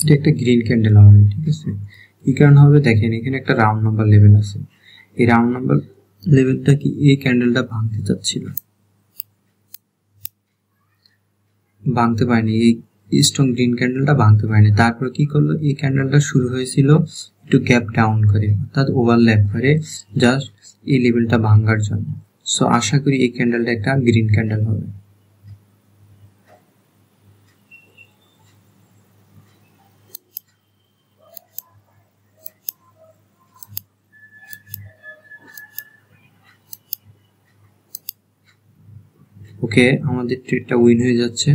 এটা একটা green candle হবে, ঠিক আছে। কি কারণ হবে দেখেন, এখানে একটা রাউন্ড নাম্বার লেভেল আছে, এই রাউন্ড নাম্বার লেভেলটা কি এই ক্যান্ডেলটা ভাঙতে চাচ্ছিল, ভাঙতে পারেনি, এই স্ট্রং গ্রিন ক্যান্ডেলটা ভাঙতে পারেনি। তারপর কি করলো, এই ক্যান্ডেলটা শুরু হয়েছিল একটু গ্যাপ ডাউন করে, অর্থাৎ ওভারল্যাপ করে জাস্ট এই লেভেলটা ভাঙার জন্য। সো আশা করি এই ক্যান্ডেলটা একটা গ্রিন ক্যান্ডেল হবে। ওকে, আমাদের ট্রেডটা উইন হয়ে যাচ্ছে।